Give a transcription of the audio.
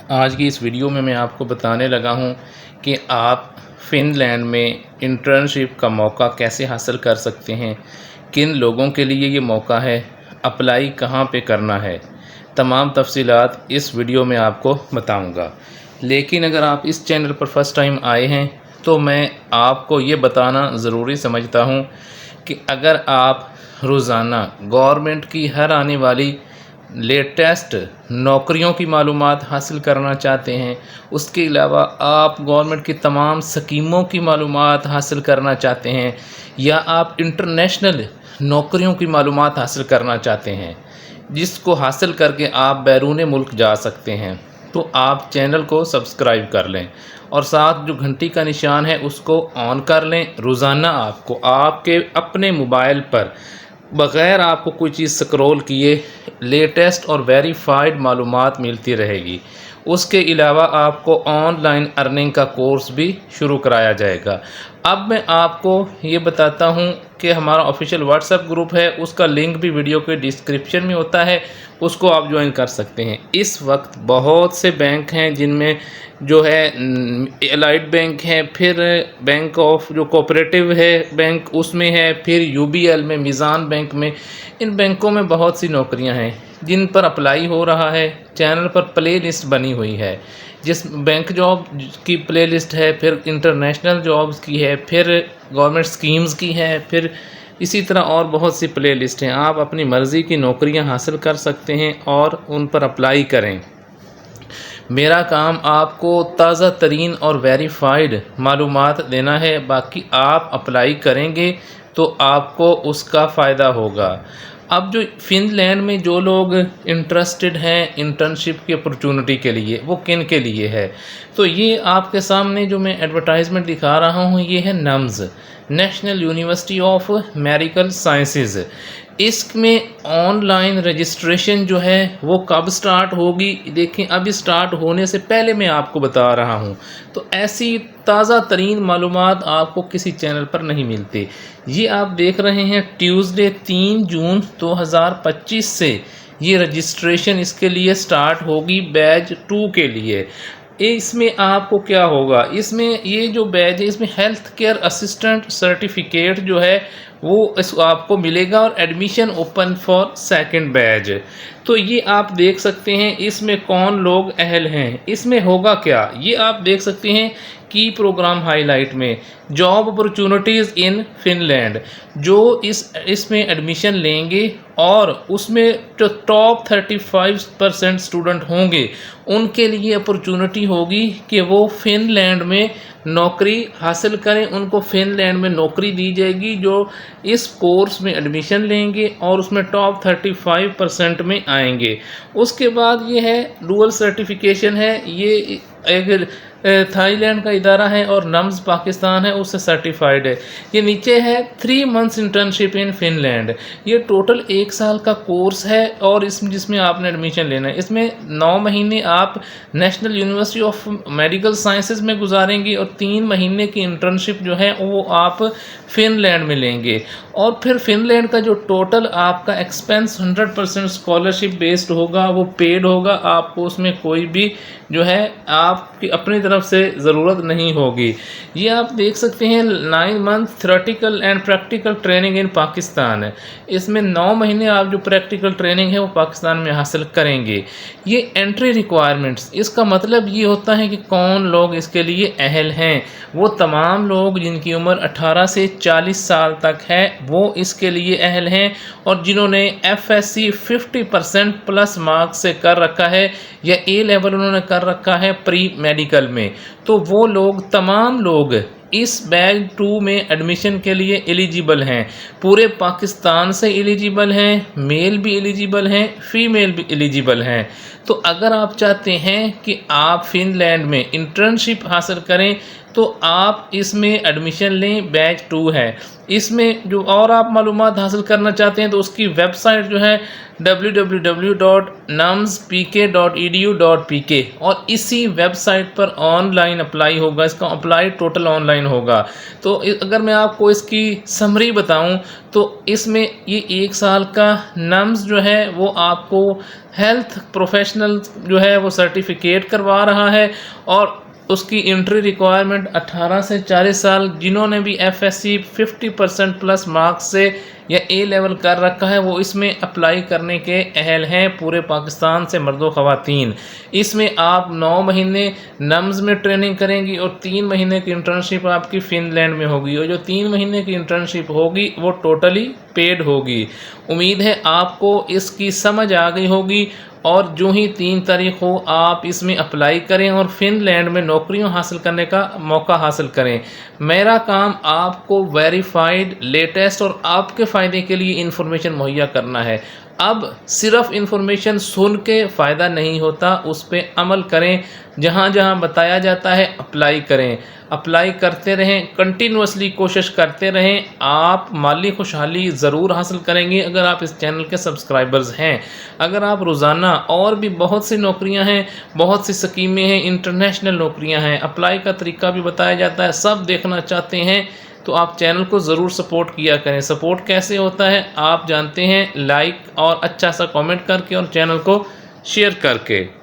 आज की इस वीडियो में मैं आपको बताने लगा हूं कि आप फ़िनलैंड में इंटर्नशिप का मौका कैसे हासिल कर सकते हैं, किन लोगों के लिए ये मौका है, अप्लाई कहां पे करना है। तमाम तफसीलात इस वीडियो में आपको बताऊंगा। लेकिन अगर आप इस चैनल पर फर्स्ट टाइम आए हैं तो मैं आपको ये बताना ज़रूरी समझता हूं कि अगर आप रोज़ाना गवर्नमेंट की हर आने वाली लेटेस्ट नौकरियों की मालूमात हासिल करना चाहते हैं, उसके अलावा आप गवर्नमेंट की तमाम स्कीमों की मालूमात हासिल करना चाहते हैं, या आप इंटरनेशनल नौकरियों की मालूमात हासिल करना चाहते हैं जिसको हासिल करके आप बैरून मुल्क जा सकते हैं, तो आप चैनल को सब्सक्राइब कर लें और साथ जो घंटी का निशान है उसको ऑन कर लें। रोज़ाना आपको आपके अपने मोबाइल पर बग़ैर आपको कोई चीज़ स्क्रॉल किए लेटेस्ट और वेरीफाइड मालूमात मिलती रहेगी। उसके अलावा आपको ऑनलाइन अर्निंग का कोर्स भी शुरू कराया जाएगा। अब मैं आपको ये बताता हूँ कि हमारा ऑफिशियल व्हाट्सएप ग्रुप है, उसका लिंक भी वीडियो के डिस्क्रिप्शन में होता है, उसको आप ज्वाइन कर सकते हैं। इस वक्त बहुत से बैंक हैं जिनमें जो है एलाइड बैंक है, फिर बैंक ऑफ जो कोऑपरेटिव है बैंक उसमें है, फिर यूबीएल में, मीज़ान बैंक में। इन बैंकों में बहुत सी नौकरियां हैं जिन पर अप्लाई हो रहा है। चैनल पर प्ले लिस्ट बनी हुई है, जिस बैंक जॉब की प्ले लिस्ट है, फिर इंटरनेशनल जॉब्स की है, फिर गवर्नमेंट स्कीम्स की है, फिर इसी तरह और बहुत सी प्ले लिस्ट हैं। आप अपनी मर्ज़ी की नौकरियां हासिल कर सकते हैं और उन पर अप्लाई करें। मेरा काम आपको ताज़ा तरीन और वेरीफाइड मालूमात देना है, बाकी आप अप्लाई करेंगे तो आपको उसका फ़ायदा होगा। अब जो फ़िनलैंड में जो लोग इंटरेस्टेड हैं इंटर्नशिप की अपॉर्चुनिटी के लिए, वो किन के लिए है, तो ये आपके सामने जो मैं एडवर्टाइजमेंट दिखा रहा हूँ ये है nums, national university of medical sciences. इसमें ऑनलाइन रजिस्ट्रेशन जो है वो कब स्टार्ट होगी, देखें अभी स्टार्ट होने से पहले मैं आपको बता रहा हूँ। तो ऐसी ताज़ा तरीन मालूमात आपको किसी चैनल पर नहीं मिलती। ये आप देख रहे हैं ट्यूसडे 3 जून 2025 से ये रजिस्ट्रेशन इसके लिए स्टार्ट होगी बैच 2 के लिए। इसमें आपको क्या होगा, इसमें ये जो बैच है इसमें हेल्थ केयर असिस्टेंट सर्टिफिकेट जो है वो इस आपको मिलेगा और admission open for second batch. तो ये आप देख सकते हैं इसमें कौन लोग अहल हैं। इसमें होगा क्या ये आप देख सकते हैं की प्रोग्राम हाईलाइट में जॉब अपॉर्चुनिटीज़ इन फिनलैंड। जो इसमें एडमिशन लेंगे और उसमें जो टॉप 35% स्टूडेंट होंगे उनके लिए अपॉर्चुनिटी होगी कि वो फिनलैंड में नौकरी हासिल करें। उनको फिनलैंड में नौकरी दी जाएगी जो इस कोर्स में एडमिशन लेंगे और उसमें टॉप 35% में आएंगे। उसके बाद ये है डुअल सर्टिफिकेशन है, ये एक थाईलैंड का इदारा है और नम्स पाकिस्तान है उससे सर्टिफाइड है। ये नीचे है 3 मंथ्स इंटर्नशिप इन फिनलैंड। ये टोटल 1 साल का कोर्स है और इसमें जिसमें आपने एडमिशन लेना है। इसमें 9 महीने आप national university of medical sciences में गुजारेंगे और 3 महीने की इंटर्नशिप जो है वो आप फिनलैंड में लेंगे। और फिर फिनलैंड का जो टोटल आपका एक्सपेंस 100% स्कॉलरशिप बेस्ड होगा, वो पेड होगा। आपको उसमें कोई भी जो है आपकी अपनी तरफ से ज़रूरत नहीं होगी। ये आप देख सकते हैं 9 month theoretical and practical training in Pakistan है। इसमें 9 महीने आप जो प्रैक्टिकल ट्रेनिंग है वो पाकिस्तान में हासिल करेंगे। ये एंट्री रिक्वायरमेंट्स, इसका मतलब ये होता है कि कौन लोग इसके लिए अहल हैं। वो तमाम लोग जिनकी उम्र 18 से 40 साल तक है वो इसके लिए अहल हैं, और जिन्होंने FSC 50% प्लस मार्क्स से कर रखा है या A लेवल उन्होंने कर रखा है प्री मेडिकल में, तो वो लोग तमाम लोग इस बैच 2 में एडमिशन के लिए एलिजिबल हैं। पूरे पाकिस्तान से एलिजिबल हैं, मेल भी एलिजिबल हैं, फीमेल भी एलिजिबल हैं। तो अगर आप चाहते हैं कि आप फिनलैंड में इंटर्नशिप हासिल करें तो तो आप इसमें एडमिशन लें, बैच 2 है। इसमें जो और आप मालूमात हासिल करना चाहते हैं तो उसकी वेबसाइट जो है www.numspk.edu.pk और इसी वेबसाइट पर ऑनलाइन अप्लाई होगा। इसका अप्लाई टोटल ऑनलाइन होगा। तो अगर मैं आपको इसकी समरी बताऊं तो इसमें ये 1 साल का नम्स जो है वो आपको हेल्थ प्रोफेशनल जो है वो सर्टिफिकेट करवा रहा है और उसकी एंट्री रिक्वायरमेंट 18 से 40 साल जिन्होंने भी FSC 50% प्लस मार्क्स से या A लेवल कर रखा है वो इसमें अप्लाई करने के अहल हैं, पूरे पाकिस्तान से मर्दो ख़वातीन। इसमें आप 9 महीने नम्स में ट्रेनिंग करेंगी और 3 महीने की इंटर्नशिप आपकी फिनलैंड में होगी और जो 3 महीने की इंटर्नशिप होगी वो टोटली पेड होगी। उम्मीद है आपको इसकी समझ आ गई होगी और जो ही 3 तारीख हो आप इसमें अप्लाई करें और फिनलैंड में नौकरियां हासिल करने का मौका हासिल करें। मेरा काम आपको वेरीफाइड, लेटेस्ट और आपके फ़ायदे के लिए इन्फॉर्मेशन मुहैया करना है। अब सिर्फ इन्फॉर्मेशन सुन के फ़ायदा नहीं होता, उस पर अमल करें। जहाँ जहाँ बताया जाता है अप्लाई करें, अप्लाई करते रहें, कंटिन्यूसली कोशिश करते रहें। आप माली खुशहाली ज़रूर हासिल करेंगे अगर आप इस चैनल के सब्सक्राइबर्स हैं। अगर आप रोज़ाना और भी बहुत सी नौकरियां हैं, बहुत सी स्कीमें हैं, इंटरनेशनल नौकरियां हैं, अप्लाई का तरीका भी बताया जाता है, सब देखना चाहते हैं तो आप चैनल को ज़रूर सपोर्ट किया करें। सपोर्ट कैसे होता है आप जानते हैं, लाइक और अच्छा सा कमेंट करके और चैनल को शेयर करके।